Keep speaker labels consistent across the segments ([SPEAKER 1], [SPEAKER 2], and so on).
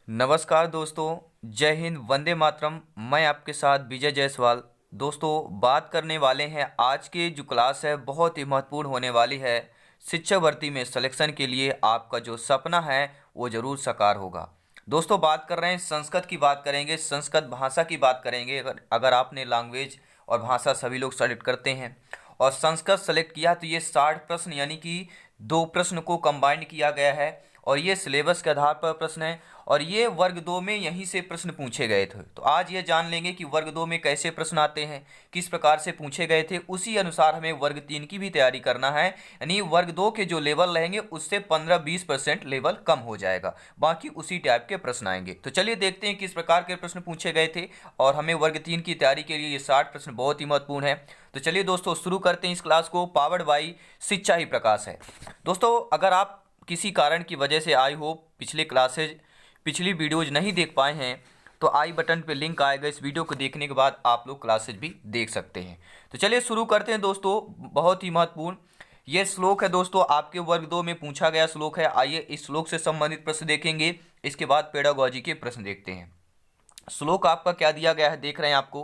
[SPEAKER 1] नमस्कार दोस्तों। जय हिंद, वंदे मातरम। मैं आपके साथ विजय जायसवाल। दोस्तों, बात करने वाले हैं आज की जो क्लास है बहुत ही महत्वपूर्ण होने वाली है। शिक्षक भर्ती में सिलेक्शन के लिए आपका जो सपना है वो ज़रूर साकार होगा। दोस्तों, बात कर रहे हैं संस्कृत की, बात करेंगे संस्कृत भाषा की, बात करेंगे। अगर आपने लैंग्वेज और भाषा सभी लोग सेलेक्ट करते हैं और संस्कृत सेलेक्ट किया तो ये 60 प्रश्न यानी कि 2 प्रश्न को कंबाइंड किया गया है और ये सिलेबस के आधार पर प्रश्न है और ये वर्ग 2 में यहीं से प्रश्न पूछे गए थे। तो आज ये जान लेंगे कि वर्ग 2 में कैसे प्रश्न आते हैं, किस प्रकार से पूछे गए थे। उसी अनुसार हमें वर्ग 3 की भी तैयारी करना है, यानी वर्ग 2 के जो लेवल रहेंगे उससे 15-20% लेवल कम हो जाएगा, बाकी उसी टाइप के प्रश्न आएंगे। तो चलिए देखते हैं किस प्रकार के प्रश्न पूछे गए थे और हमें वर्ग 3 की तैयारी के लिए ये 60 प्रश्न बहुत ही महत्वपूर्ण है। तो चलिए दोस्तों शुरू करते हैं इस क्लास को। पावर्ड बाई शिक्षा ही प्रकाश है। दोस्तों, अगर आप किसी कारण की वजह से आई हो पिछली वीडियोज नहीं देख पाए हैं तो आई बटन पे लिंक आएगा, इस वीडियो को देखने के बाद आप लोग क्लासेज भी देख सकते हैं। तो चलिए शुरू करते हैं दोस्तों। बहुत ही महत्वपूर्ण ये श्लोक है दोस्तों, आपके वर्ग 2 में पूछा गया श्लोक है। आइए इस श्लोक से संबंधित प्रश्न देखेंगे, इसके बाद पेडागोजी के प्रश्न देखते हैं। श्लोक आपका क्या दिया गया है देख रहे हैं आपको।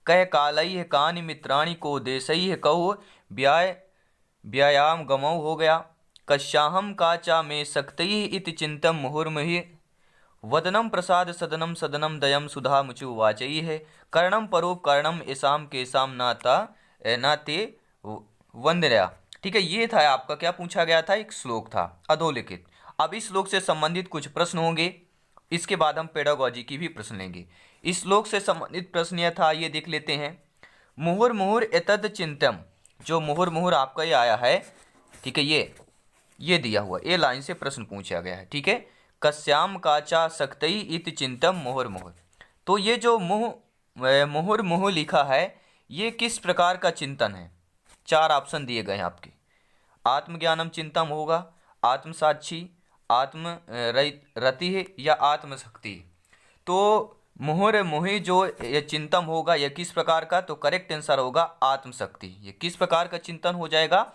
[SPEAKER 1] कह कालई है कानि मित्राणी को देसई है कहो व्यायाम गमौ हो गया। कश्याहम काचा में सक्तई इति चिंतम मुहुर्मुहि वदनम प्रसाद सदनम सदनम दयम सुधा मुचु वाचई है। कर्णम परोपकर्णम ऐसाम केसाम नाता नाते वंदया। ठीक है, ये था आपका क्या पूछा गया था, एक श्लोक था अधोलिखित। अब इस श्लोक से संबंधित कुछ प्रश्न होंगे, इसके बाद हम पेडागोजी की भी प्रश्न लेंगे। इस श्लोक से संबंधित प्रश्न यह था, ये देख लेते हैं। मुहुर मुहुर एतद चिंतम, जो मुहुर मुहुर आपका ये आया है, ठीक है, ये दिया हुआ ए लाइन से प्रश्न पूछा गया है। ठीक है, कस्याम काचा सक्तई इत चिंतम मुहुर मुहुर। तो ये जो मुहुर मुहुर लिखा है ये किस प्रकार का चिंतन है। 4 ऑप्शन दिए गए हैं आपके। आत्मज्ञानम चिंतम होगा, आत्मसाक्षी, आत्म रति है या आत्मशक्ति। तो मुहुर मुहि जो ये चिंतन होगा यह किस प्रकार का, तो करेक्ट आंसर होगा आत्मशक्ति। ये किस प्रकार का चिंतन हो जाएगा,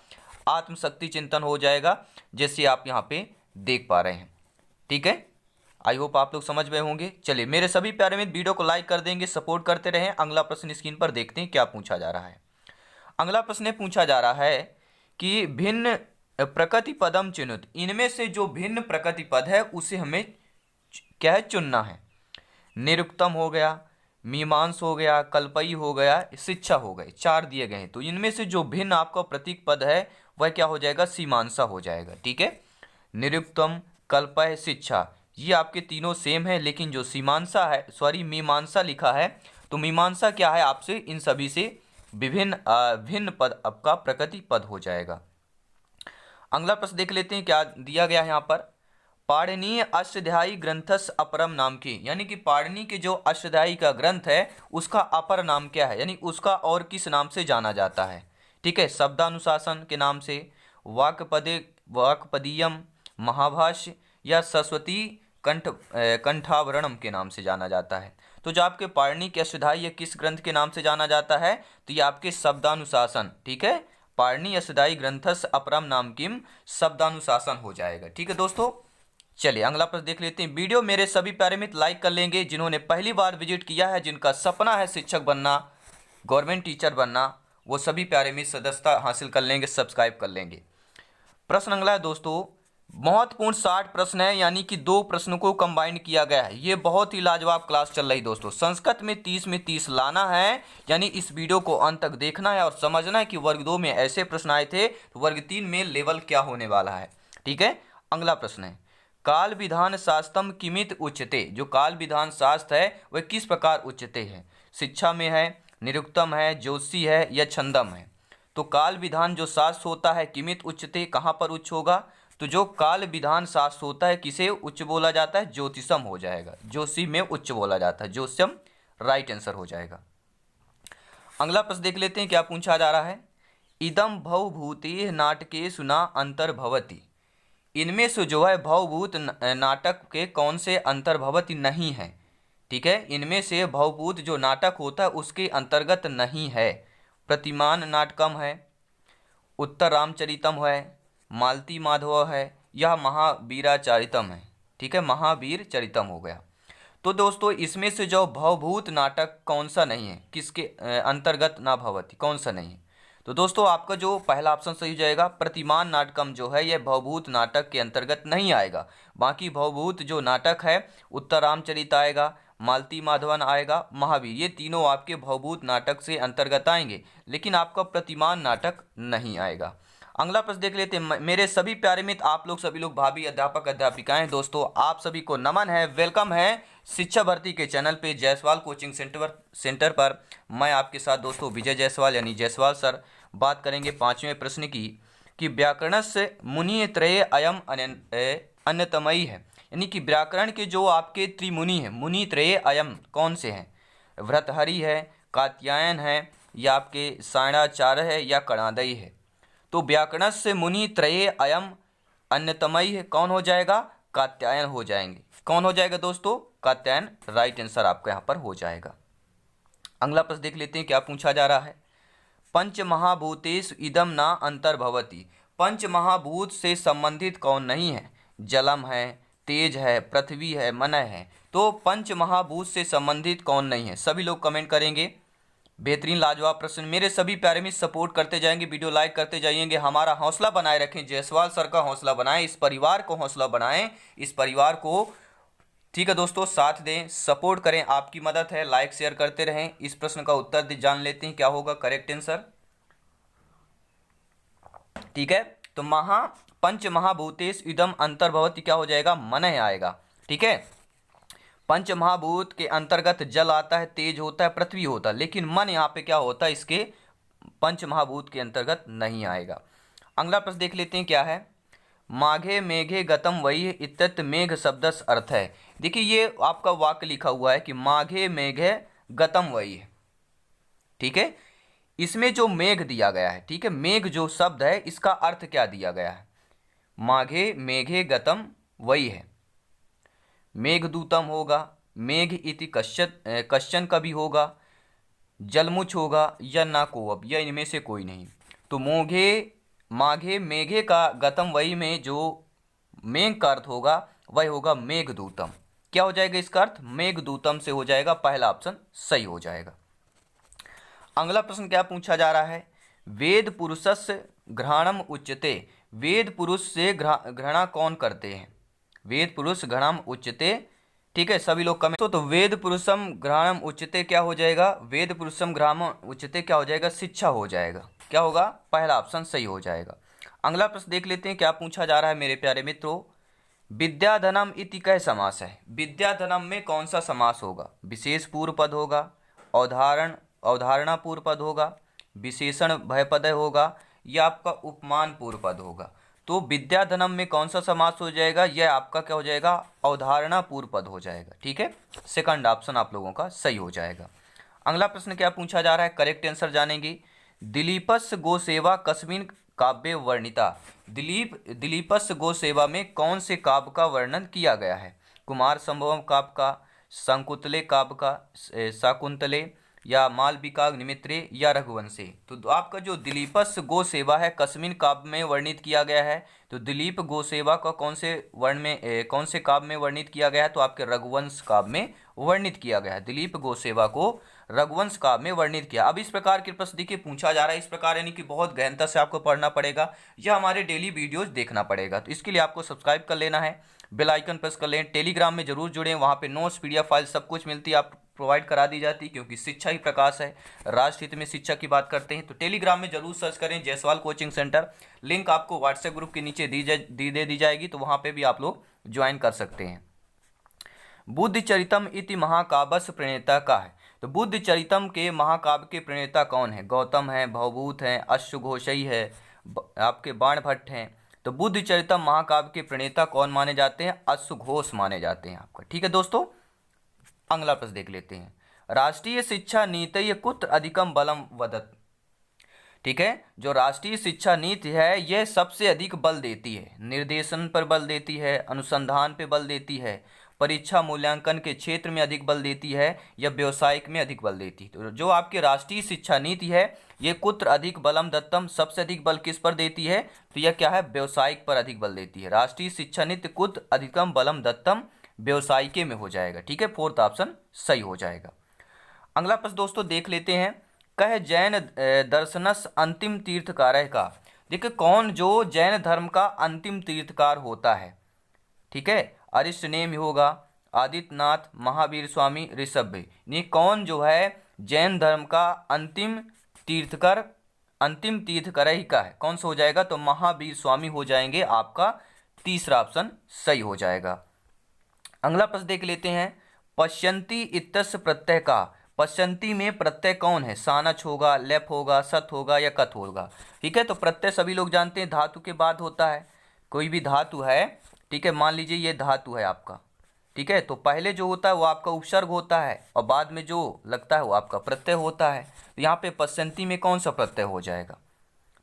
[SPEAKER 1] आत्मशक्ति चिंतन हो जाएगा, जैसे आप यहाँ पे देख पा रहे हैं। ठीक है, आई होप आप लोग समझ गए होंगे। चलिए मेरे सभी प्यारे मित्र वीडियो को लाइक कर देंगे, सपोर्ट करते रहें। अगला प्रश्न स्क्रीन पर देखते हैं क्या पूछा जा रहा है। अगला प्रश्न पूछा जा रहा है कि भिन्न प्रकृति पदम चुनुत, इनमें से जो भिन्न प्रकृति पद है उसे हमें क्या है चुनना है। निरुक्तम हो गया, मीमांस हो गया, कल्पई हो गया, शिक्षा हो गए, 4 दिए गए हैं। तो इनमें से जो भिन्न आपका प्रतीक पद है वह क्या हो जाएगा, सीमांसा हो जाएगा। ठीक है, निरुक्तम, कल्पय, शिक्षा, ये आपके तीनों सेम है, लेकिन जो सीमांसा है, सॉरी मीमांसा लिखा है, तो मीमांसा क्या है आपसे इन सभी से विभिन्न भिन्न पद आपका प्रकृति पद हो जाएगा। अगला प्रश्न देख लेते हैं क्या दिया गया है यहाँ पर। पाणिनीय अष्टाध्यायी ग्रंथस अपरम नाम की, यानी कि पाणिनि के जो अष्टाध्यायी का ग्रंथ है उसका अपर नाम क्या है, यानी उसका और किस नाम से जाना जाता है। ठीक है, शब्दानुशासन के नाम से, वाक्पदीयम, महाभाष्य या सरस्वती कंठावरणम के नाम से जाना जाता है। तो जो आपके पाणिनि के अष्टाध्यायी ये किस ग्रंथ के नाम से जाना जाता है, तो ये आपके शब्दानुशासन। ठीक है, पाणिनि अष्टाध्यायी ग्रंथस अपरम नाम किम, शब्दानुशासन हो जाएगा। ठीक है दोस्तों, चलिए अगला प्रश्न देख लेते हैं। वीडियो मेरे सभी प्यारे मित्र लाइक कर लेंगे, जिन्होंने पहली बार विजिट किया है, जिनका सपना है शिक्षक बनना, गवर्नमेंट टीचर बनना, वो सभी प्यारे मित्र सदस्यता हासिल कर लेंगे, सब्सक्राइब कर लेंगे। प्रश्न अगला है दोस्तों, महत्वपूर्ण 60 प्रश्न है, यानी कि 2 प्रश्नों को कंबाइन किया गया है। ये बहुत ही लाजवाब क्लास चल रही दोस्तों। संस्कृत में 30 में 30 लाना है, यानी इस वीडियो को अंत तक देखना है और समझना है कि वर्ग 2 में ऐसे प्रश्न आए थे तो वर्ग 3 में लेवल क्या होने वाला है। ठीक है, अगला प्रश्न है, काल विधान शास्त्रम किमित उच्यते, जो काल विधान शास्त्र है वह किस प्रकार उच्यते है। शिक्षा में है, निरुक्तम है, ज्योतिषी है या छंदम है। तो काल विधान जो शास्त्र होता है किमित उच्यते, कहाँ पर उच्च होगा, तो जो काल विधान शास्त्र होता है किसे उच्च बोला जाता है, ज्योतिषम हो जाएगा, ज्योतिषी में उच्च बोला जाता है, ज्योतिषम राइट आंसर हो जाएगा। अगला प्रश्न देख लेते हैं क्या पूछा जा रहा है। इदम भवभूते नाटके सुना अंतर्भवती, इनमें से जो है भवभूत नाटक के कौन से अंतर्भवती नहीं है। ठीक है, इनमें से भवभूत जो नाटक होता है उसके अंतर्गत नहीं है। प्रतिमान नाटकम है, उत्तर रामचरितम है, मालती माधव है या महावीराचारितम है। ठीक है, महावीर चरितम हो गया। तो दोस्तों इसमें से जो भवभूत नाटक कौन सा नहीं है, किसके अंतर्गत ना भवती, कौन सा नहीं है? तो दोस्तों आपका जो पहला ऑप्शन सही हो जाएगा, प्रतिमान नाटकम जो है यह भवभूत नाटक के अंतर्गत नहीं आएगा। बाकी भवभूत जो नाटक है उत्तरामचरित आएगा, मालती माधवन आएगा, महावीर, ये तीनों आपके भवभूत नाटक से अंतर्गत आएंगे, लेकिन आपका प्रतिमान नाटक नहीं आएगा। अगला प्रश्न देख लेते हैं। मेरे सभी प्यारे मित्र, आप लोग सभी लोग भाभी अध्यापक अध्यापिकाएं, दोस्तों आप सभी को नमन है, वेलकम है शिक्षा भर्ती के चैनल पे जायसवाल कोचिंग सेंटर पर। मैं आपके साथ दोस्तों विजय जायसवाल यानी जायसवाल सर। बात करेंगे पांचवें प्रश्न की कि व्याकरणस्य मुनि त्रय अयम अन्यतमयी है, यानी कि व्याकरण के जो आपके त्रिमुनि हैं, मुनि त्रय अयम कौन से हैं? भर्तृहरि है, कात्यायन है, या आपके सायणाचार्य है, या कणादयी है? तो व्याकरणस्य मुनि त्रय अयम अन्यतमयी है, कौन हो जाएगा? कात्यायन हो जाएंगे। कौन हो जाएगा दोस्तों? कात्यायन राइट आंसर आपका यहाँ पर हो जाएगा। अगला प्रश्न देख लेते हैं क्या पूछा जा रहा है। पंच महाभूतेषु इदम ना अंतर्भवति, पंच महाभूत से संबंधित कौन नहीं है? जलम है, तेज है, पृथ्वी है, मनय है। तो पंच महाभूत से संबंधित कौन नहीं है? सभी लोग कमेंट करेंगे। बेहतरीन लाजवाब प्रश्न। मेरे सभी प्यारे मित्र सपोर्ट करते जाएंगे, वीडियो लाइक करते जाइएंगे, हमारा हौसला बनाए रखें, जायसवाल सर का हौसला बनाएं, इस परिवार को हौसला बनाएं, इस परिवार को, ठीक है दोस्तों, साथ दें, सपोर्ट करें, आपकी मदद है, लाइक शेयर करते रहें। इस प्रश्न का उत्तर जान लेते हैं क्या होगा करेक्ट आंसर। ठीक है, तो पंच महाभूतेष इदम अंतर्भवति क्या हो जाएगा? मनः आएगा। ठीक है, पंच महाभूत के अंतर्गत जल आता है, तेज होता है, पृथ्वी होता है, लेकिन मन यहाँ पे क्या होता है? इसके पंच महाभूत के अंतर्गत नहीं आएगा। अगला प्रश्न देख लेते हैं क्या है। माघे मेघे गतम वही इत्यत मेघ शब्दस अर्थ है। देखिए ये आपका वाक्य लिखा हुआ है कि माघे मेघे गतम वही है। ठीक है, इसमें जो मेघ दिया गया है, ठीक है, मेघ जो शब्द है इसका अर्थ क्या दिया गया है? माघे मेघे गतम वही है, मेघदूतम होगा, मेघ इति कश्चन कभी होगा, जलमुच होगा, या ना कोअब, या इनमें से कोई नहीं। तो माघे मेघे का गतम वही में जो मेघ का अर्थ होगा वह होगा मेघदूतम। क्या हो जाएगा इसका अर्थ? मेघदूतम से हो जाएगा, पहला ऑप्शन सही हो जाएगा। अगला प्रश्न क्या पूछा जा रहा है। वेद पुरुषस्य घ्राणम उच्यते, वेद पुरुष से घृणा कौन करते हैं? वेद पुरुष घृणम उच्यते। ठीक है, सभी लोग कमेंट। तो वेद पुरुषम घ्राणम उच्यते क्या हो जाएगा? वेद पुरुषम घ्राणम उच्यते क्या हो जाएगा? शिक्षा हो जाएगा। क्या होगा? पहला ऑप्शन सही हो जाएगा। अगला प्रश्न देख लेते हैं क्या पूछा जा रहा है मेरे प्यारे मित्रों। विद्याधनम इति कै समास है? विद्याधनम में कौन सा समास होगा? विशेष पूर्व पद होगा, अवधारणा पूर्व पद होगा, विशेषण भयपदय होगा, या आपका उपमान पूर्व पद होगा? तो विद्याधनम में कौन सा समास हो जाएगा? यह आपका क्या हो जाएगा? अवधारणा पूर्व पद हो जाएगा। ठीक है, सेकंड ऑप्शन आप लोगों का सही हो जाएगा। अगला प्रश्न क्या पूछा जा रहा है, करेक्ट आंसर जानेंगे। दिलीपस्य गोसेवा कस्मिन काव्य वर्णिता, दिलीपस्य गोसेवा में कौन से काव्य का वर्णन किया गया है? कुमार संभवम काव्य का, शंकुतले काव्य का, शाकुंतले, या मालविका निमित्रे, या रघुवंशी? तो आपका जो दिलीपस्य गोसेवा है कस्मिन काव्य में वर्णित किया गया है, तो दिलीप गोसेवा का कौन से काव्य में वर्णित किया गया है? तो आपके रघुवंश काव्य में वर्णित किया गया है। दिलीप गोसेवा को रघुवंश काव्य में वर्णित किया। अब इस प्रकार के प्रश्न देखिए पूछा जा रहा है, इस प्रकार यानी कि बहुत गहनता से आपको पढ़ना पड़ेगा, या हमारे डेली वीडियोज देखना पड़ेगा। तो इसके लिए आपको सब्सक्राइब कर लेना है, बेल आइकन प्रेस कर लें, टेलीग्राम में जरूर जुड़ें, वहाँ पे नोट्स PDF फाइल सब कुछ मिलती है, आप प्रोवाइड करा दी जाती, क्योंकि शिक्षा ही प्रकाश है, राष्ट्रहित में शिक्षा की बात करते हैं। तो टेलीग्राम में जरूर सर्च करें जायसवाल कोचिंग सेंटर, लिंक आपको व्हाट्सएप ग्रुप के नीचे दे दी जाएगी, तो वहाँ पे भी आप लोग ज्वाइन कर सकते हैं। बुद्धचरितम इति महाकाव्यस्य प्रणेता का है? तो बुद्धचरितम के महाकाव्य के प्रणेता कौन है? गौतम है, भवभूत है, अश्वघोषई है, आपके बाणभट्ट हैं। तो बुद्धचरितम महाकाव्य के प्रणेता कौन माने जाते हैं? अश्वघोष माने जाते हैं आपका। ठीक है दोस्तों, अगला प्रश्न देख लेते हैं। राष्ट्रीय शिक्षा नीति कुत्र अधिकम बलम वदत? ठीक है, जो राष्ट्रीय शिक्षा नीति है यह सबसे अधिक बल देती है, निर्देशन पर बल देती है, अनुसंधान पे बल देती है, परीक्षा मूल्यांकन के क्षेत्र में अधिक बल देती है या व्यावसायिक में अधिक बल देती है? तो जो आपकी राष्ट्रीय शिक्षा नीति है ये कुत्र अधिक बलम दत्तम, सबसे अधिक बल किस पर देती है? तो यह क्या है? व्यावसायिक पर अधिक बल देती है। राष्ट्रीय शिक्षा नीति कुत्र अधिकम बलम दत्तम, व्यावसायिके में हो जाएगा। ठीक है, फोर्थ ऑप्शन सही हो जाएगा। अगला प्रश्न दोस्तों देख लेते हैं। कह जैन दर्शनस अंतिम तीर्थकार का। देखिए कौन जो जैन धर्म का अंतिम तीर्थकार होता है? ठीक है, अरिष्टनेमि होगा, आदित्यनाथ, महावीर स्वामी, ऋषभ। ये कौन जो है जैन धर्म का अंतिम तीर्थकर ही का है? कौन सा हो जाएगा? तो महावीर स्वामी हो जाएंगे। आपका तीसरा ऑप्शन सही हो जाएगा। अगला प्रश्न देख लेते हैं। पश्यन्ति इत्यस्य प्रत्यय का। पश्यन्ति में प्रत्यय कौन है? सानच होगा, लेप होगा, सत होगा या कथ होगा? ठीक है, तो प्रत्यय सभी लोग जानते हैं धातु के बाद होता है। कोई भी धातु है, ठीक है, मान लीजिए ये धातु है आपका, ठीक है, तो पहले जो होता है वो आपका उपसर्ग होता है और बाद में जो लगता है वो आपका प्रत्यय होता है। तो यहाँ पे पश्यन्ति में कौन सा प्रत्यय हो जाएगा?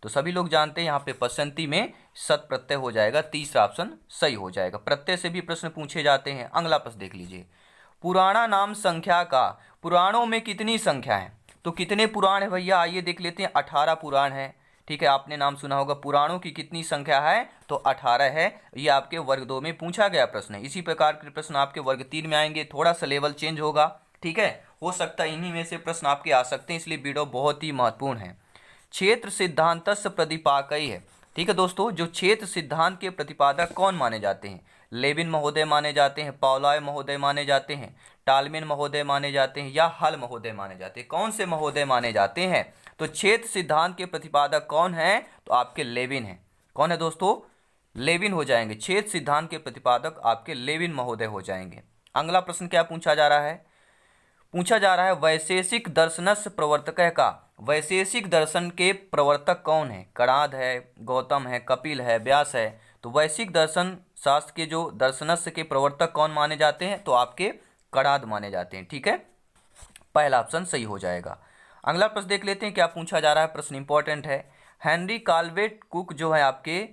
[SPEAKER 1] तो सभी लोग जानते हैं यहाँ पे पश्यन्ति में सत प्रत्यय हो जाएगा। तीसरा ऑप्शन सही हो जाएगा। प्रत्यय से भी प्रश्न पूछे जाते हैं। अगला प्रश्न देख लीजिए। पुराणा नाम संख्या का। पुराणों में कितनी संख्या है? तो कितने पुराण है भैया? आइए देख लेते हैं। 18 पुराण है। ठीक है, आपने नाम सुना होगा। पुराणों की कितनी संख्या है? तो 18 है। ये आपके वर्ग 2 में पूछा गया प्रश्न है। इसी प्रकार के प्रश्न आपके वर्ग 3 में आएंगे। थोड़ा सा लेवल चेंज होगा। ठीक है, हो सकता है इन्हीं में से प्रश्न आपके आ सकते हैं, इसलिए वीडियो बहुत ही महत्वपूर्ण है। क्षेत्र सिद्धांतस्य प्रतिपादक है। ठीक है दोस्तों, जो क्षेत्र सिद्धांत के प्रतिपादक कौन माने जाते हैं? लेविन महोदय माने जाते हैं, पाउलॉय महोदय माने जाते हैं, टालमेन महोदय माने जाते हैं या हल महोदय माने जाते हैं? कौन से महोदय माने जाते हैं? तो क्षेत्र सिद्धांत के प्रतिपादक कौन है? तो आपके लेविन है। कौन है दोस्तों? लेविन हो जाएंगे। क्षेत्र सिद्धांत के प्रतिपादक आपके लेविन महोदय हो जाएंगे। अगला प्रश्न क्या पूछा जा रहा है? पूछा जा रहा है वैशेषिक दर्शनस्य प्रवर्तक का। वैशेषिक दर्शन के प्रवर्तक कौन है? कणाद है, गौतम है, कपिल है, व्यास है। तो वैशेषिक दर्शन शास्त्र के जो दर्शनस्य के प्रवर्तक कौन माने जाते हैं? तो आपके कणाद माने जाते हैं। ठीक है, पहला ऑप्शन सही हो जाएगा। अगला प्रश्न देख लेते हैं क्या पूछा जा रहा है। प्रश्न इंपॉर्टेंट है। हेनरी काल्वेट कुक जो है आपके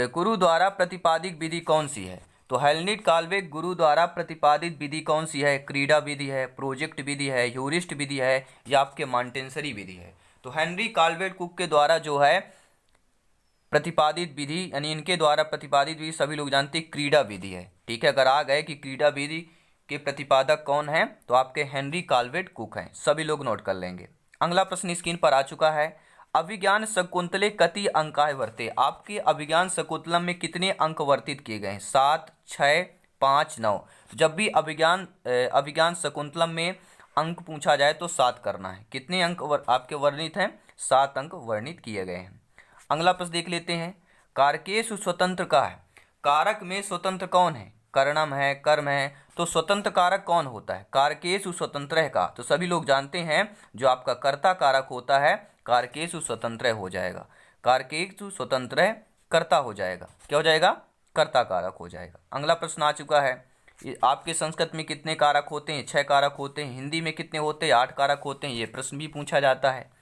[SPEAKER 1] गुरु द्वारा प्रतिपादित विधि कौन सी है? तो हेनरी काल्वेट गुरु द्वारा प्रतिपादित विधि कौन सी है? क्रीडा विधि है, प्रोजेक्ट विधि है, ह्यूरिस्ट विधि है या आपके मॉन्टेसरी विधि है? तो हेनरी काल्वेट कुक के द्वारा जो है प्रतिपादित विधि, यानी इनके द्वारा प्रतिपादित विधि सभी लोग जानते हैं क्रीडा विधि है। ठीक है, अगर आ गए कि क्रीडा विधि के प्रतिपादक कौन है तो आपके हेनरी काल्वेट कुक हैं। सभी लोग नोट कर लेंगे। अगला प्रश्न स्क्रीन पर आ चुका है। अभिज्ञान शकुंतले कति अंकाय वर्ते। आपके अभिज्ञान शकुंतलम में कितने अंक वर्तित किए गए हैं? 7, 6, 5, 9। जब भी अभिज्ञान शकुंतलम में अंक पूछा जाए तो 7 करना है। कितने अंक आपके वर्णित हैं? 7 अंक वर्णित किए गए हैं। अगला प्रश्न देख लेते हैं। कारकेषु स्वतंत्र का है। कारक में स्वतंत्र कौन है? कर्णम है, कर्म है। तो स्वतंत्र कारक कौन होता है? कारकेषु स्वतंत्र का। तो सभी लोग जानते हैं जो आपका कर्ता कारक होता है कारकेषु स्वतंत्र हो जाएगा। कारकेषु स्वतंत्र कर्ता हो जाएगा। क्या हो जाएगा? कर्ता कारक हो जाएगा। अगला प्रश्न आ चुका है। आपके संस्कृत में कितने कारक होते हैं? 6 कारक होते हैं। हिंदी में कितने होते हैं? 8 कारक होते हैं। ये प्रश्न भी पूछा जाता है।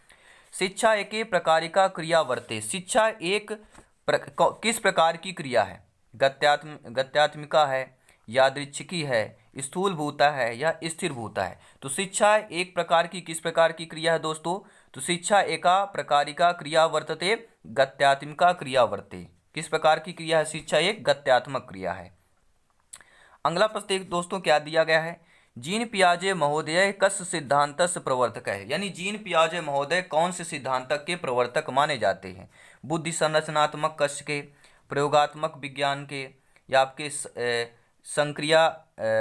[SPEAKER 1] शिक्षा एक प्रकारिका क्रिया वर्ते। शिक्षा किस प्रकार की क्रिया है? गत्यात्मिका है, यादृच्छिकी है, स्थूलभूता है या स्थिरभूता है? तो शिक्षा एक प्रकार की किस प्रकार की क्रिया है दोस्तों? तो शिक्षा एका प्रकारिका क्रिया वर्तते, गत्यात्मिका क्रिया वर्ते। किस प्रकार की क्रिया है? शिक्षा एक गत्यात्मक क्रिया है। अगला प्रश्न दोस्तों क्या दिया गया है। जीन पियाजे महोदय कस सिद्धांतस्य प्रवर्तक है। यानी जीन पियाजे महोदय कौन से सिद्धांतक के प्रवर्तक माने जाते हैं? बुद्धि संरचनात्मक कश के, प्रयोगात्मक विज्ञान के या आपके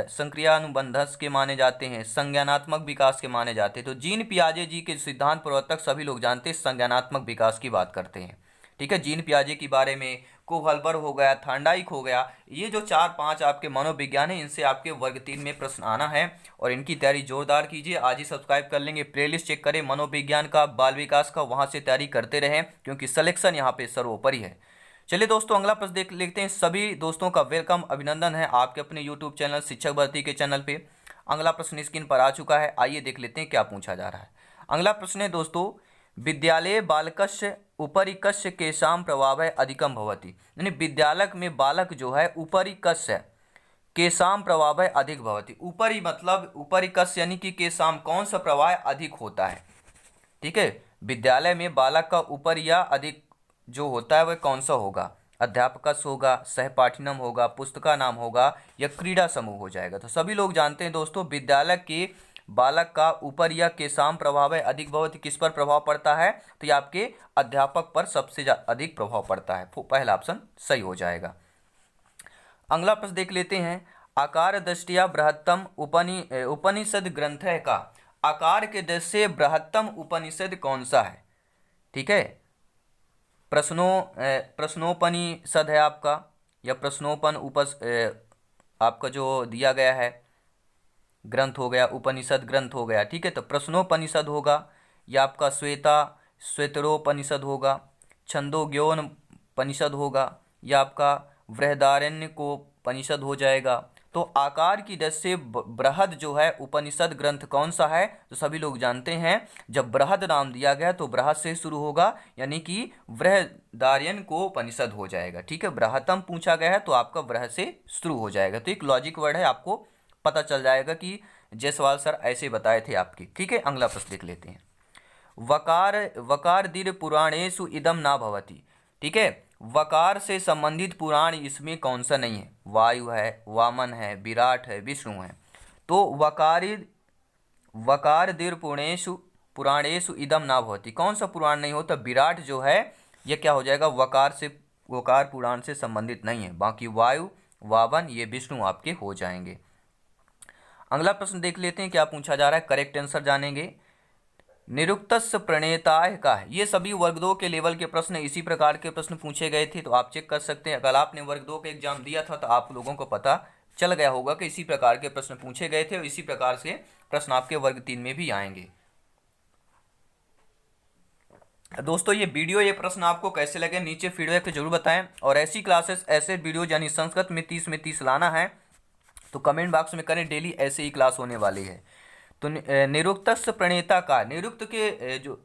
[SPEAKER 1] संक्रियानुबंधस के माने जाते हैं, संज्ञानात्मक विकास के माने जाते हैं? तो जीन पियाजे जी के सिद्धांत प्रवर्तक सभी लोग जानते हैं संज्ञानात्मक विकास की बात करते हैं। ठीक है, जीन पियाजे के बारे में कोहलबर हो गया, थांडाइक हो गया, ये जो 4-5 आपके मनोविज्ञान है इनसे आपके वर्ग 3 में प्रश्न आना है और इनकी तैयारी जोरदार कीजिए। आज ही सब्सक्राइब कर लेंगे, प्लेलिस्ट चेक करें मनोविज्ञान का, बाल विकास का, वहाँ से तैयारी करते रहें क्योंकि सिलेक्शन यहाँ पे सर्वोपरि है। चलिए दोस्तों अगला प्रश्न देख लेते हैं। सभी दोस्तों का वेलकम, अभिनंदन है आपके अपने यूट्यूब चैनल शिक्षक भर्ती के चैनल पे। अगला प्रश्न स्क्रीन पर आ चुका है। आइए देख लेते हैं क्या पूछा जा रहा है। अगला प्रश्न है दोस्तों, विद्यालय बालकस्य उपरि कस्य केशाम प्रभाव अधिकम भवति। यानी विद्यालय में बालक जो है उपरि कस्य केशाम प्रभावः अधिक भवति। ऊपरी मतलब ऊपरी कस यानी कि केशाम कौन सा प्रवाह अधिक होता है। ठीक है, विद्यालय में बालक का ऊपर या अधिक जो होता है वह कौन सा होगा। अध्यापकस होगा, सहपाठिनम होगा, पुस्तका नाम होगा या क्रीड़ा समूह हो जाएगा। तो सभी लोग जानते हैं दोस्तों, विद्यालय के बालक का ऊपर या केशाम प्रभाव अधिक भवति किस पर प्रभाव पड़ता है, तो ये आपके अध्यापक पर सबसे अधिक प्रभाव पड़ता है। पहला ऑप्शन सही हो जाएगा। अगला प्रश्न देख लेते हैं। आकार दृष्टिया बृहत्तम उपनिषद ग्रंथ का आकार के दृष्टि से बृहत्तम उपनिषद कौन सा है। ठीक है, प्रश्नोपनिषद है आपका, या प्रश्नोपन आपका जो दिया गया है ग्रंथ हो गया, उपनिषद ग्रंथ हो गया। ठीक है, तो प्रश्नोपनिषद होगा, या आपका श्वेतरोपनिषद होगा, छंदोग्योपनिषद होगा, या आपका बृहदारण्यकोपनिषद हो जाएगा। तो आकार की दृष्टि से बृहद जो है उपनिषद ग्रंथ कौन सा है, तो सभी लोग जानते हैं जब बृहद नाम दिया गया तो बृहद से शुरू होगा, यानी कि बृहदारण्यकोपनिषद हो जाएगा। ठीक है, बृहत्तम पूछा गया है तो आपका बृहद से शुरू हो जाएगा। तो एक लॉजिक वर्ड है, आपको पता चल जाएगा कि जायसवाल सर ऐसे बताए थे आपकी। ठीक है, अगला प्रश्न देख लेते हैं। वकार दीर्घ पुराणेषु इदम ना भवति। ठीक है, वकार से संबंधित पुराण इसमें कौन सा नहीं है। वायु है, वामन है, विराट है, विष्णु है। तो वकार दीर्घ पुराणेषु इदम ना भवति, कौन सा पुराण नहीं होता। विराट जो है ये क्या हो जाएगा, वकार पुराण से संबंधित नहीं है। बाकी वायु, वामन ये विष्णु आपके हो जाएंगे। अगला प्रश्न देख लेते हैं क्या पूछा जा रहा है, करेक्ट आंसर जानेंगे। निरुक्तस्य प्रणेताय का है। ये सभी वर्ग 2 के लेवल के प्रश्न, इसी प्रकार के प्रश्न पूछे गए थे, तो आप चेक कर सकते हैं। अगर आपने वर्ग 2 का एग्जाम दिया था तो आप लोगों को पता चल गया होगा कि इसी प्रकार के प्रश्न पूछे गए थे, और इसी प्रकार से प्रश्न आपके वर्ग 3 में भी आएंगे। दोस्तों ये वीडियो, ये प्रश्न आपको कैसे लगे नीचे फीडबैक जरूर बताएं, और ऐसी क्लासेस, ऐसे वीडियो यानी संस्कृत में 30 लाना है तो कमेंट बॉक्स में करें। डेली ऐसे ही क्लास होने वाली है। तो निरुक्तस्य प्रणेता का,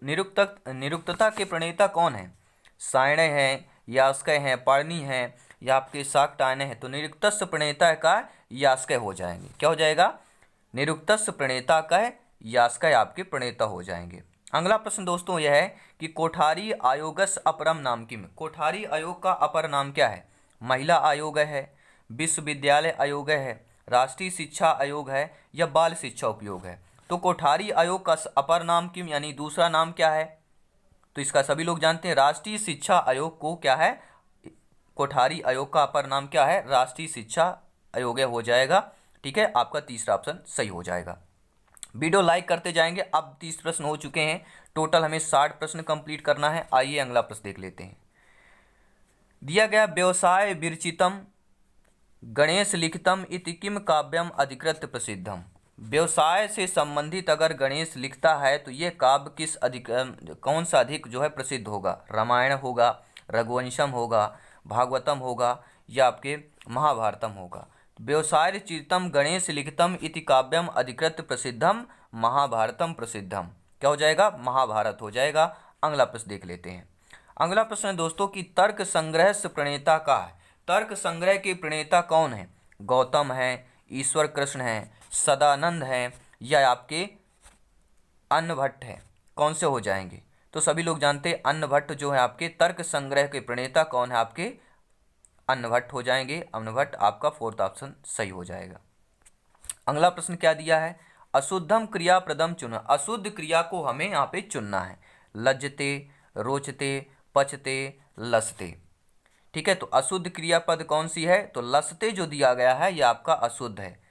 [SPEAKER 1] निरुक्तता के प्रणेता कौन है। सायणय है, यास्कय है, पाणिनि है, या आपके शाकटायन है। तो निरुक्तस्य प्रणेता का यास्कय हो जाएंगे। क्या हो जाएगा, निरुक्तस्य प्रणेता का यास्कय आपके प्रणेता हो जाएंगे। अगला प्रश्न दोस्तों यह है कि कोठारी आयोगस्य अपरम नाम किम। कोठारी आयोग का अपर नाम क्या है। महिला आयोग है, विश्वविद्यालय आयोग है, राष्ट्रीय शिक्षा आयोग है, या बाल शिक्षा उपयोग है। तो कोठारी आयोग का अपर नाम किम यानी दूसरा नाम क्या है, तो इसका सभी लोग जानते हैं राष्ट्रीय शिक्षा आयोग को क्या है, कोठारी आयोग का अपर नाम क्या है, राष्ट्रीय शिक्षा आयोग हो जाएगा। ठीक है, आपका तीसरा ऑप्शन सही हो जाएगा। वीडियो लाइक करते जाएंगे। अब 30 प्रश्न हो चुके हैं, टोटल हमें 60 प्रश्न कंप्लीट करना है। आइए अगला प्रश्न देख लेते हैं। दिया गया व्यवसाय विरचितम गणेश लिखितम इति किम काव्यम अधिकृत प्रसिद्धम। व्यवसाय से संबंधित अगर गणेश लिखता है तो ये काव्य कौन सा अधिक जो है प्रसिद्ध होगा। रामायण होगा, रघुवंशम होगा, भागवतम होगा, या आपके महाभारतम होगा। व्यवसाय चितम गणेश लिखितम इति काव्यम अधिकृत प्रसिद्धम महाभारतम प्रसिद्धम। क्या हो जाएगा, महाभारत हो जाएगा। अगला प्रश्न देख लेते हैं। अगला प्रश्न है दोस्तों कि तर्क संग्रह से प्रणेता का है। तर्क संग्रह के प्रणेता कौन है। गौतम है, ईश्वर कृष्ण है, सदानंद है, या आपके अन्नभट्ट है। कौन से हो जाएंगे, तो सभी लोग जानते हैं अन्नभट्ट जो है आपके तर्क संग्रह के प्रणेता कौन है, आपके अन्नभट्ट हो जाएंगे। अन्नभट्ट आपका फोर्थ ऑप्शन सही हो जाएगा। अगला प्रश्न क्या दिया है, अशुद्धम क्रिया प्रदम चुना। अशुद्ध क्रिया को हमें यहाँ पे चुनना है। लज्जते, रोचते, पचते, लसते। ठीक है, तो अशुद्ध क्रियापद कौन सी है, तो लसते जो दिया गया है ये आपका अशुद्ध है।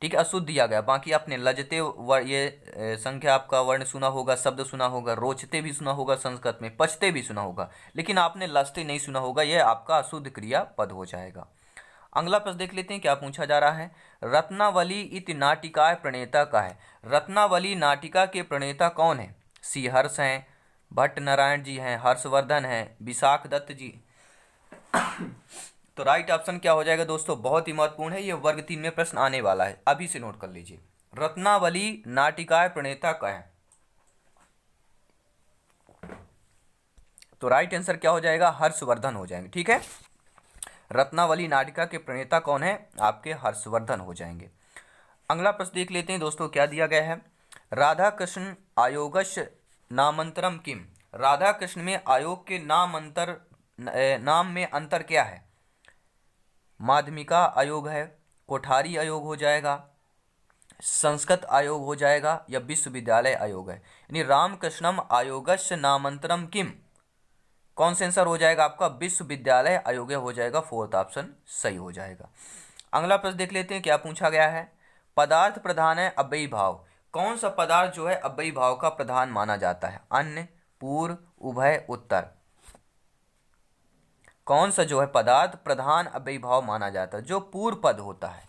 [SPEAKER 1] ठीक है, अशुद्ध दिया गया। बाकी आपने लजते ये संख्या आपका वर्ण सुना होगा, शब्द सुना होगा, रोचते भी सुना होगा संस्कृत में, पचते भी सुना होगा, लेकिन आपने लसते नहीं सुना होगा। यह आपका अशुद्ध क्रिया पद हो जाएगा। अगला प्रश्न देख लेते हैं क्या पूछा जा रहा है। रत्नावली इति नाटिका प्रणेता का है। रत्नावली नाटिका के प्रणेता कौन है। सी हर्ष हैं, भट्ट नारायण जी हैं, हर्षवर्धन हैं, विशाख दत्त जी। तो राइट ऑप्शन क्या हो जाएगा दोस्तों, बहुत ही महत्वपूर्ण है, ये वर्ग 3 में प्रश्न आने वाला है, अभी से नोट कर लीजिए। रत्नावली नाटिका प्रणेता का है, तो राइट आंसर क्या हो जाएगा, हर्षवर्धन हो जाएंगे। ठीक है, रत्नावली नाटिका के प्रणेता कौन है? आपके हर्षवर्धन हो जाएंगे। अगला प्रश्न देख लेते हैं दोस्तों, क्या दिया गया है। राधा कृष्ण आयोगस्य नामांतरम किम। राधा कृष्ण में आयोग के नाम में अंतर क्या है? माध्यमिका आयोग है, कोठारी आयोग हो जाएगा, संस्कृत आयोग हो जाएगा, या विश्वविद्यालय आयोग है। यानी रामकृष्णम आयोगस्य नामांतरम किम, कौन सा आंसर हो जाएगा आपका? विश्वविद्यालय आयोग हो जाएगा। फोर्थ ऑप्शन सही हो जाएगा। अगला प्रश्न देख लेते हैं, क्या पूछा गया है। पदार्थ प्रधान है अव्ययी भाव। कौन सा पदार्थ जो है अव्ययी भाव का प्रधान माना जाता है? अन्य, पूर्व, उभय, उत्तर। कौन सा जो है पदार्थ प्रधान अव्ययी भाव माना जाता है? जो पूर्व पद होता है,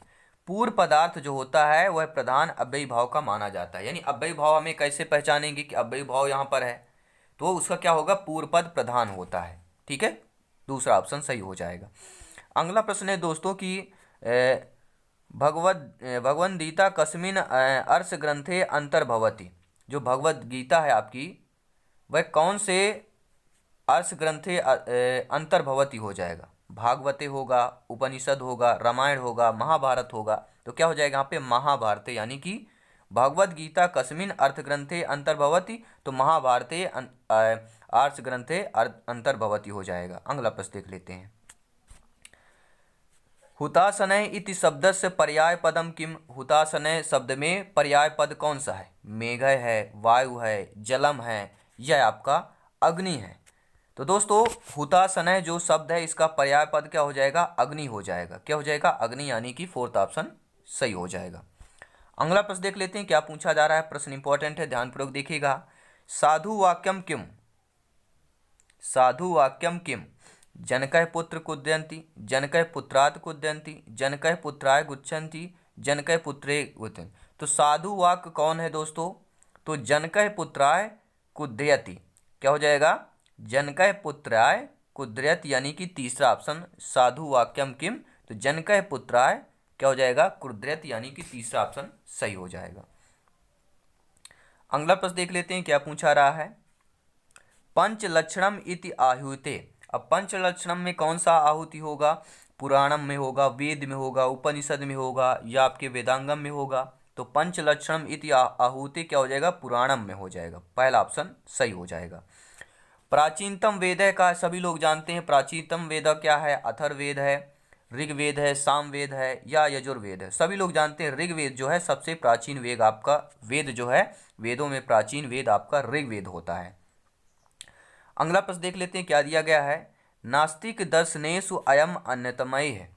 [SPEAKER 1] पूर्व पदार्थ जो होता है वह प्रधान अव्ययी भाव का माना जाता है। यानी अव्ययी भाव हमें कैसे पहचानेंगे कि अव्ययी भाव यहाँ पर है, तो उसका क्या होगा? पूर्व पद प्रधान होता है। ठीक है, दूसरा ऑप्शन सही हो जाएगा। अगला प्रश्न है दोस्तों कि भगवद गीता कस्मिन अर्ष ग्रंथे अंतर्भवति। जो भगवद गीता है आपकी, वह कौन से अर्ष ग्रंथे अंतर्भवती हो जाएगा? भागवते होगा, उपनिषद होगा, रामायण होगा, महाभारत होगा। तो क्या हो जाएगा यहाँ पे? महाभारत, यानी कि भगवद गीता कस्मिन अर्थ ग्रंथे अंतर्भवती, तो महाभारते अर्थ ग्रंथे अंतर्भवती हो जाएगा। अगला प्रश्न देख लेते हैं। हुताशनय इति शब्दस्य पर्याय पदम किम। हुताशनय शब्द में पर्याय पद कौन सा है? मेघ है, वायु है, जलम है, यह आपका अग्नि है। तो दोस्तों हुताशनय जो शब्द है इसका पर्याय पद क्या हो जाएगा? अग्नि हो जाएगा। क्या हो जाएगा? अग्नि, यानी कि फोर्थ ऑप्शन सही हो जाएगा। अगला प्रश्न देख लेते हैं, क्या पूछा जा रहा है। प्रश्न इंपॉर्टेंट है, ध्यानपूर्वक देखिएगा। साधु वाक्यम किम। साधु वाक्यम किम। जनकः पुत्र कुद्यन्ति, जनकः पुत्रात् कुद्यन्ति, जनकः पुत्राय गुच्छन्ति, जनकः पुत्रे गुच्छन्ति। तो साधु वाक्य कौन है दोस्तों? तो जनकः पुत्राय कुद्यति। क्या हो जाएगा? जनकः पुत्राय कुद्यति, यानी कि तीसरा ऑप्शन साधु वाक्यम किम। तो जनकः पुत्राय क्या हो जाएगा? कुद्यति, यानी कि तीसरा ऑप्शन सही हो जाएगा। अगला प्रश्न देख लेते हैं, क्या पूछा रहा है। पंचलक्षणम इति आहुते। अब पंचलक्षणम में कौन सा आहुति होगा? पुराणम में होगा, वेद में होगा, उपनिषद में होगा, या आपके वेदांगम में होगा। तो पंचलक्षणम इति आहुति क्या हो जाएगा? पुराणम में हो जाएगा। पहला ऑप्शन सही हो जाएगा। प्राचीनतम वेद है का सभी लोग जानते हैं। प्राचीनतम वेद क्या है? अथर्ववेद है, ऋग्वेद है, सामवेद है, या यजुर्वेद है। सभी लोग जानते हैं ऋग्वेद जो है सबसे प्राचीन वेद आपका, वेद जो है वेदों में प्राचीन वेद आपका ऋग्वेद होता है। अगला प्रश्न देख लेते हैं, क्या दिया गया है। नास्तिक दर्शनेषु अयम अन्यतमय है।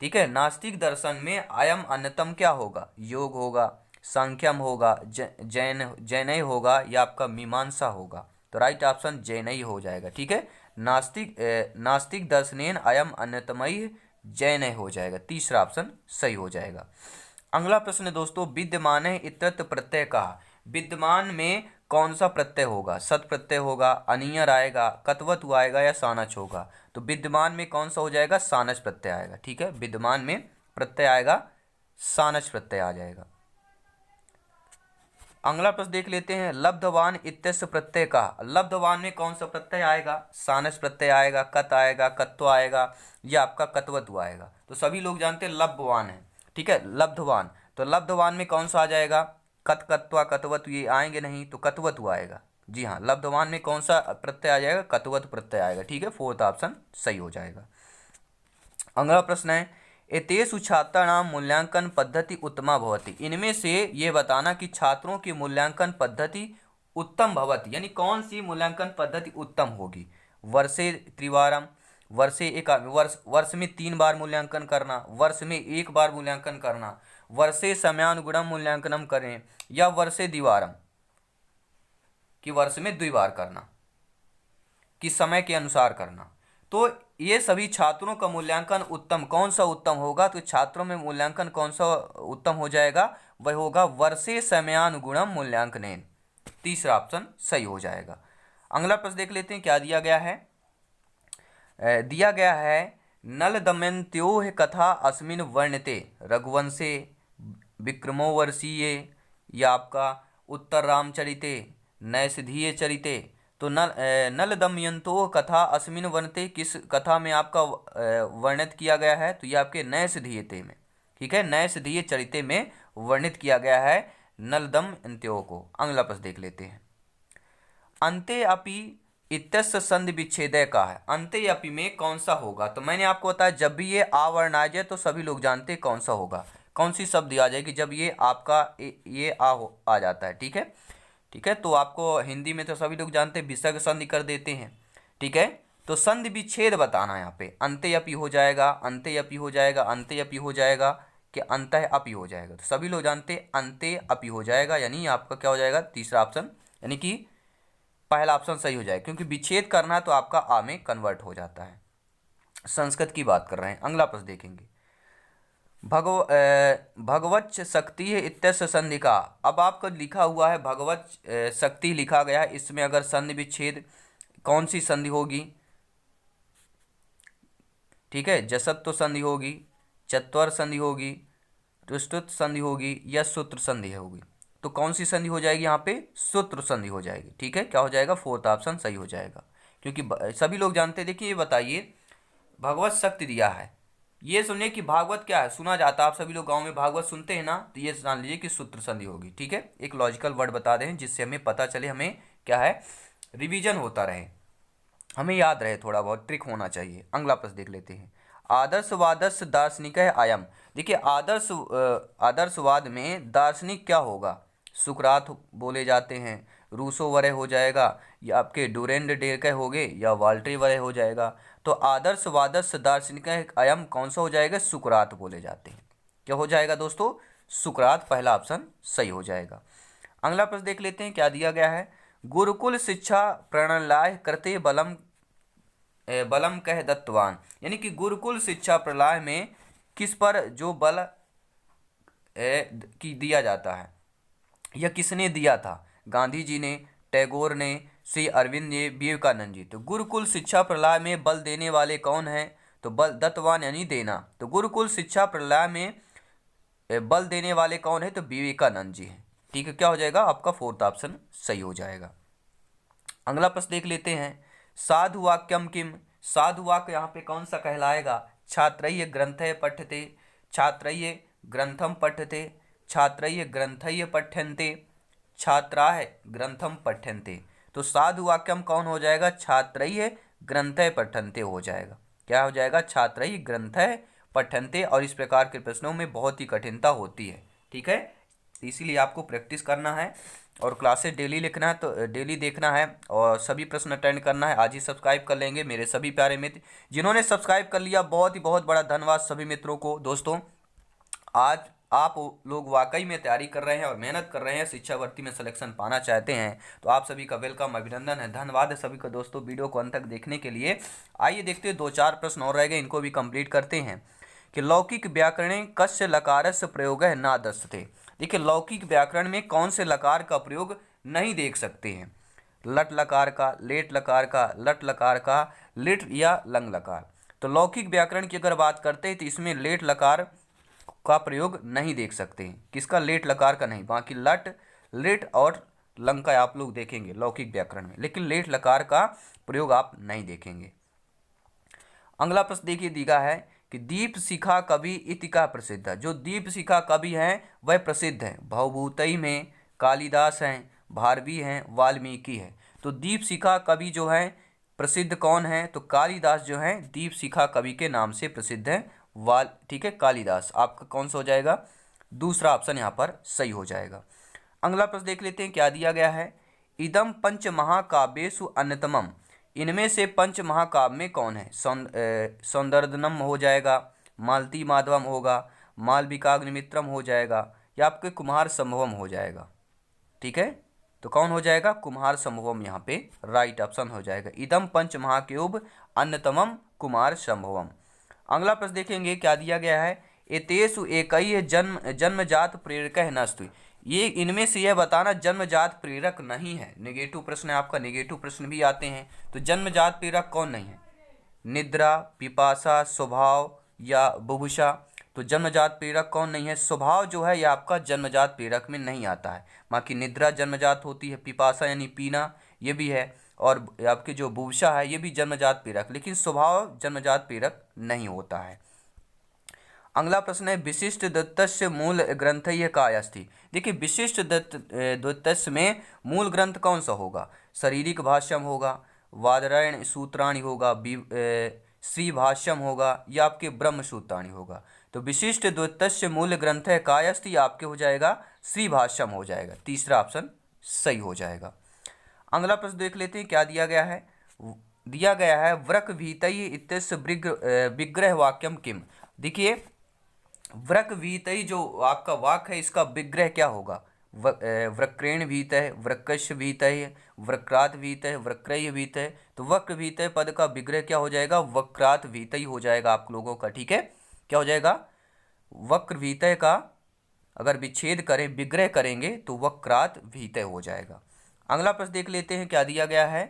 [SPEAKER 1] ठीक है, नास्तिक दर्शन में अयम अन्यतम क्या होगा? योग होगा, सांख्यम होगा, जैनय होगा, या आपका मीमांसा होगा। तो राइट ऑप्शन जैनय हो जाएगा। ठीक है, नास्तिक दर्शनेन अयम अन्यतमय जैनय हो जाएगा। तीसरा ऑप्शन सही हो जाएगा। अगला प्रश्न दोस्तों, विद्यमान है इत्यत्र प्रत्यय कहा। विद्यमान में कौन सा प्रत्यय होगा? सत प्रत्यय होगा, अनियर आएगा, कतवतु आएगा, या सानच होगा। तो विद्यमान में कौन सा हो जाएगा? सानच प्रत्यय आएगा। ठीक है, विद्यमान में प्रत्यय आएगा, सानच प्रत्यय आ जाएगा। अगला प्रश्न देख लेते हैं, लब्धवान इत्यस्य प्रत्यय का। लब्धवान में कौन सा प्रत्यय आएगा? सानस प्रत्यय आएगा, कत आएगा, कत्व आएगा, या आपका कतवतु आएगा। तो सभी लोग जानते हैं लब्धवान है। ठीक है, लब्धवान। तो लब्धवान में कौन सा आ जाएगा? कत, कत्वा, कतवतु ये आएंगे नहीं, तो कतवतु आएगा। जी हाँ, लब्धवान में कौन सा प्रत्यय आ जाएगा? कतवतु प्रत्यय आएगा। ठीक है, फोर्थ ऑप्शन सही हो जाएगा। अगला प्रश्न है, एतेषु छात्राणाम मूल्यांकन पद्धति उत्तमा भवति। इनमें से ये बताना कि छात्रों की मूल्यांकन पद्धति उत्तम भवति, यानी कौन सी मूल्यांकन पद्धति उत्तम होगी। वर्षे त्रिवारम, वर्ष में 3 बार मूल्यांकन करना, वर्ष में 1 बार मूल्यांकन करना, वर्षे समयानुगुणम मूल्यांकनम करें, या वर्षे द्विवारम कि वर्ष में 2 बार करना, कि समय के अनुसार करना। तो ये सभी छात्रों का मूल्यांकन उत्तम कौन सा उत्तम होगा? तो छात्रों में मूल्यांकन कौन सा उत्तम हो जाएगा? वह होगा वर्षे समयानुगुणम मूल्यांकनेन। तीसरा ऑप्शन सही हो जाएगा। अगला प्रश्न देख लेते हैं, क्या दिया गया है। दिया गया है, नल दमयंत्योः कथा अस्मिन् वर्ण्यते। रघुवंशे, विक्रमोर्वशीये, या आपका उत्तर रामचरिते, नैषधीय चरिते। तो तो नल दमयंतो कथा अस्मिन वर्णते, किस कथा में आपका वर्णित किया गया है? तो ये आपके नैषधीयते में, ठीक है, नैषधीय चरिते में वर्णित किया गया है नल दमयंत्यो को। अगला प्रश्न देख लेते हैं। अंते अपि इत्यस्य संधि विच्छेदय का है, अंते अपि में कौन सा होगा? तो मैंने आपको बताया जब भी ये आ वर्ण आ जाए तो सभी लोग जानते हैं कौन सा होगा, कौन सी शब्द आ जाएगी जब ये आपका ये आ जाता है, ठीक है, ठीक है। तो आपको हिंदी में तो सभी लोग जानते हैं विसर्ग संधि कर देते हैं, ठीक है। तो संधि विच्छेद बताना है यहाँ पे, अंते अपि हो जाएगा, अंते अपि हो जाएगा, अंते अपि हो जाएगा कि अंतः अपि हो जाएगा। तो सभी लोग जानते हैं अंते अपि हो जाएगा, यानी आपका क्या हो जाएगा? तीसरा ऑप्शन, यानी कि पहला ऑप्शन सही हो जाएगा, क्योंकि विच्छेद करना है तो आपका आ में कन्वर्ट हो जाता है। संस्कृत की बात कर रहे हैं। अगला प्रश्न देखेंगे। भगवत शक्ति इत्यस्य संधि का, अब आपको लिखा हुआ है भगवत शक्ति लिखा गया है, इसमें अगर संधि विच्छेद कौन सी संधि होगी? ठीक है, जसत्व संधि होगी, चत्वर संधि होगी, तुष्टुत संधि होगी या सूत्र संधि होगी? तो कौन सी संधि हो जाएगी यहाँ पे? सूत्र संधि हो जाएगी, ठीक है। क्या हो जाएगा? फोर्थ ऑप्शन सही हो जाएगा, क्योंकि सभी लोग जानते हैं। देखिए ये बताइए, भगवत शक्ति दिया है, ये सुनिए कि भागवत क्या है, सुना जाता है, आप सभी लोग गांव में भागवत सुनते हैं ना, तो ये जान लीजिए कि सूत्र संधि होगी, ठीक है। एक लॉजिकल वर्ड बता दें जिससे हमें पता चले, हमें क्या है, रिवीजन होता रहे, हमें याद रहे, थोड़ा बहुत ट्रिक होना चाहिए। अगला प्रश्न देख लेते हैं। आदर्शवादस दार्शनिक है आयम, देखिए आदर्शवाद में दार्शनिक क्या होगा? सुकरात बोले जाते हैं, रूसो वरे हो जाएगा, या आपके डुरेंड डेरके हो गए, या वाल्टरी वरे हो जाएगा। तो आदर्शवादस दार्शनिक अयम कौन सा हो जाएगा? सुकरात बोले जाते हैं। क्या हो जाएगा दोस्तों? सुकरात, पहला ऑप्शन सही हो जाएगा। अगला प्रश्न देख लेते हैं, क्या दिया गया है। गुरुकुल शिक्षा प्रणालाय कृते बलम कह दत्तवान, यानी कि गुरुकुल शिक्षा प्रणाली में किस पर जो बल की दिया जाता है, यह किसने दिया था? गांधी जी ने, टैगोर ने, श्री अरविंद ने, विवेकानंद जी। तो गुरुकुल शिक्षा प्रणाली में बल देने वाले कौन हैं? तो बल दत्तवान यानी देना। तो गुरुकुल शिक्षा प्रणाली में बल देने वाले कौन है? तो विवेकानंद जी हैं, ठीक है। क्या हो जाएगा? आपका फोर्थ ऑप्शन सही हो जाएगा। अगला प्रश्न देख लेते हैं। साधु वाक्यम किम, साधु वाक्य यहाँ पे कौन सा कहलाएगा? छात्रैः ग्रंथय पठ्यते, छात्रैः ग्रंथम पठ्यते, छात्रैः ग्रंथैः पठ्यन्ते, छात्राः ग्रंथम पठ्यन्ते। तो साधु वाक्यम कौन हो जाएगा? छात्रैः ग्रंथय पठ्यन्ते हो जाएगा। क्या हो जाएगा? छात्रैः ग्रंथय पठ्यन्ते। और इस प्रकार के प्रश्नों में बहुत ही कठिनता होती है, ठीक है, इसीलिए आपको प्रैक्टिस करना है और क्लासेस डेली लिखना है, तो डेली देखना है और सभी प्रश्न अटेंड करना है। आज ही सब्सक्राइब कर लेंगे मेरे सभी प्यारे मित्र जिन्होंने सब्सक्राइब कर लिया, बहुत बड़ा धन्यवाद सभी मित्रों को। दोस्तों आज आप लोग वाकई में तैयारी कर रहे हैं और मेहनत कर रहे हैं, शिक्षा भर्ती में सिलेक्शन पाना चाहते हैं, तो आप सभी का वेलकम, अभिनंदन है, धन्यवाद है सभी का दोस्तों वीडियो को अंत तक देखने के लिए। आइए देखते हैं, 2-4 प्रश्न और रह गए, इनको भी कंप्लीट करते हैं। कि लौकिक व्याकरणे कस्य लकारस्य प्रयोग है ना दस्ते, देखिए लौकिक व्याकरण में कौन से लकार का प्रयोग नहीं देख सकते हैं? लट लकार का, लेट लकार का, लट लकार का, लिट या लंग लकार। तो लौकिक व्याकरण की अगर बात करते हैं तो इसमें लेट लकार का प्रयोग नहीं देख सकते हैं। किसका? लेट लकार का नहीं, बाकी लट, लिट और लंग का आप लोग देखेंगे लौकिक व्याकरण में, लेकिन लेट लकार का प्रयोग आप नहीं देखेंगे। अगला प्रश्न देखिए दिया है कि दीप शिखा कवि इति का प्रसिद्ध है। जो दीप शिखा कवि हैं वह प्रसिद्ध हैं, भवभूतई में कालिदास हैं, भारवी हैं, वाल्मीकि हैं। तो दीप शिखा कवि जो हैं प्रसिद्ध कौन है? तो कालिदास जो हैं दीप शिखा कवि के नाम से प्रसिद्ध है, ठीक है, कालिदास। आपका कौन सा हो जाएगा? दूसरा ऑप्शन यहाँ पर सही हो जाएगा। अगला प्रश्न देख लेते हैं, क्या दिया गया है। इदम पंच महाकाव्येषु अन्यतमम, इनमें से पंच महाकाव्य में कौन है? सौंदर्यनम हो जाएगा, मालती माधवम होगा, मालविकाग्निमित्रम हो जाएगा, या आपके कुमार संभवम हो जाएगा, ठीक है। तो कौन हो जाएगा? कुमार संभवम यहाँ पे राइट ऑप्शन हो जाएगा। इदम पंच महाकाव्य अन्यतमम कुमार संभवम। अगला प्रश्न देखेंगे, क्या दिया गया है। एतेषु एकैः जन्मजात प्रेरक नस्तु, ये इनमें से यह बताना जन्मजात प्रेरक नहीं है। नेगेटिव प्रश्न है आपका, नेगेटिव प्रश्न भी आते हैं। तो जन्मजात प्रेरक कौन नहीं है? निद्रा, पिपासा, स्वभाव या बुभुक्षा। तो जन्मजात प्रेरक कौन नहीं है? स्वभाव जो है यह आपका जन्मजात प्रेरक में नहीं आता है, बाकी निद्रा जन्मजात होती है, पिपासा यानी पीना ये भी है, और आपके जो बुभुक्षा है ये भी जन्मजात प्रेरक, लेकिन स्वभाव जन्मजात प्रेरक नहीं होता है। अगला प्रश्न है विशिष्ट द्वितीय मूल ग्रंथय का अस्ति। देखिए विशिष्ट द्वितीय में मूल ग्रंथ कौन सा होगा? शारीरिक भाष्यम होगा, वादरायण सूत्राणि होगा, श्री भाष्यम होगा, या आपके ब्रह्म सूत्राणि होगा। तो विशिष्ट द्वितीय मूल ग्रंथ है का अस्ति आपके हो जाएगा श्री भाष्यम हो जाएगा, तीसरा ऑप्शन सही हो जाएगा। अगला प्रश्न देख लेते हैं क्या दिया गया है। दिया गया है वृक भीतई इत्यस्य विग्रह वाक्यम किम। देखिए वृक भीतई जो आपका वाक्य है इसका विग्रह क्या होगा? वक्रेण भीत है, वृकस्य भीत है, वक्रात भीत है, वक्रय भीत है। तो वक्र भीत पद का विग्रह क्या हो जाएगा? वक्रात भीत हो जाएगा आप लोगों का, ठीक है। क्या हो जाएगा? वक्र भीत का अगर विच्छेद करें, विग्रह करेंगे तो वक्रात भीत हो जाएगा। अगला प्रश्न देख लेते हैं क्या दिया गया है।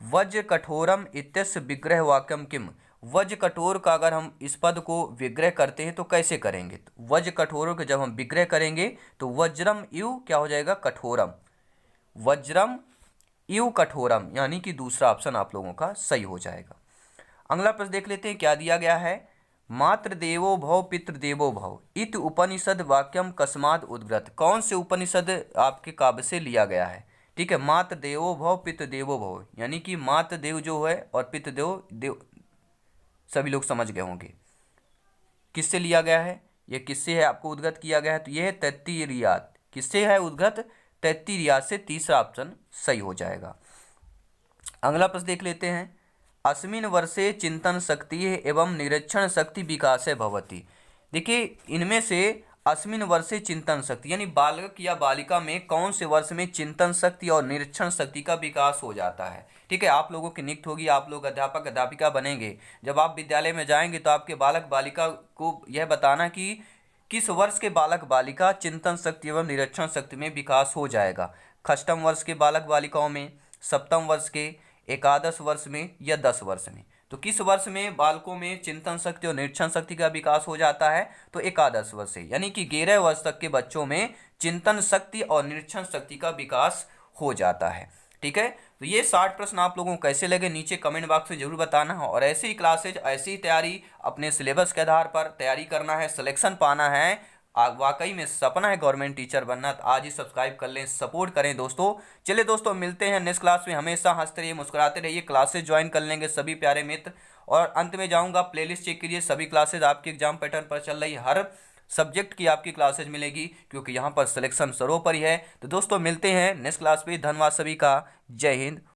[SPEAKER 1] वज्र कठोरम इत्यस्य विग्रह वाक्यम किम। वज्र कठोर का अगर हम इस पद को विग्रह करते हैं तो कैसे करेंगे? तो वज्र कठोर के जब हम विग्रह करेंगे तो वज्रम इव क्या हो जाएगा? कठोरम। वज्रम इव कठोरम, यानी कि दूसरा ऑप्शन आप लोगों का सही हो जाएगा। अगला प्रश्न देख लेते हैं क्या दिया गया है। मातृ देवो भव पितृदेवो भव इत उपनिषद वाक्यम कस्मात् उद्गत। कौन से उपनिषद आपके काव्य से लिया गया है? ठीक है, मातृ देवो भव पितृदेवो भव, यानी कि मातृ देव जो है और पितृदेव देव सभी लोग समझ गए होंगे किससे लिया गया है, ये किससे है आपको उद्गत किया गया है। तो यह है तैत्तिरीयात। किससे है उद्गत? तैत्तिरीयात से, तीसरा ऑप्शन सही हो जाएगा। अगला प्रश्न देख लेते हैं। अस्मिन वर्षे चिंतन शक्ति एवं निरीक्षण शक्ति विकास भवति। देखिए इनमें से अस्मिन वर्षे चिंतन शक्ति यानी बालक या बालिका में कौन से वर्ष में चिंतन शक्ति और निरीक्षण शक्ति का विकास हो जाता है। ठीक है, आप लोगों की नियुक्ति होगी, आप लोग अध्यापक अध्यापिका बनेंगे। जब आप विद्यालय में जाएंगे तो आपके बालक बालिका को यह बताना कि किस वर्ष के बालक बालिका चिंतन शक्ति एवं निरीक्षण शक्ति में विकास हो जाएगा। षष्ठम वर्ष के बालक बालिकाओं में, सप्तम वर्ष के, एकादश वर्ष में या 10 वर्ष में। तो किस वर्ष में बालकों में चिंतन शक्ति और निरीक्षण शक्ति का विकास हो जाता है? तो एकादश वर्ष से, यानी कि 11 वर्ष तक के बच्चों में चिंतन शक्ति और निरीक्षण शक्ति का विकास हो जाता है। ठीक है, तो ये 60 प्रश्न आप लोगों को कैसे लगे नीचे कमेंट बॉक्स में जरूर बताना है। और ऐसी ही क्लासेज, ऐसी ही तैयारी अपने सिलेबस के आधार पर तैयारी करना है, सिलेक्शन पाना है, वाकई में सपना है गवर्नमेंट टीचर बनना, तो आज ही सब्सक्राइब कर लें, सपोर्ट करें दोस्तों। चलिए दोस्तों मिलते हैं नेक्स्ट क्लास में। हमेशा हंसते रहिए, मुस्कुराते रहिए, क्लासेज ज्वाइन कर लेंगे सभी प्यारे मित्र। और अंत में जाऊंगा प्लेलिस्ट चेक कीजिए, सभी क्लासेज आपके एग्जाम पैटर्न पर चल रही, हर सब्जेक्ट की आपकी क्लासेज मिलेगी क्योंकि यहाँ पर सिलेक्शन सर्वोपरि है। तो दोस्तों मिलते हैं नेक्स्ट क्लास पे। धन्यवाद सभी का, जय हिंद,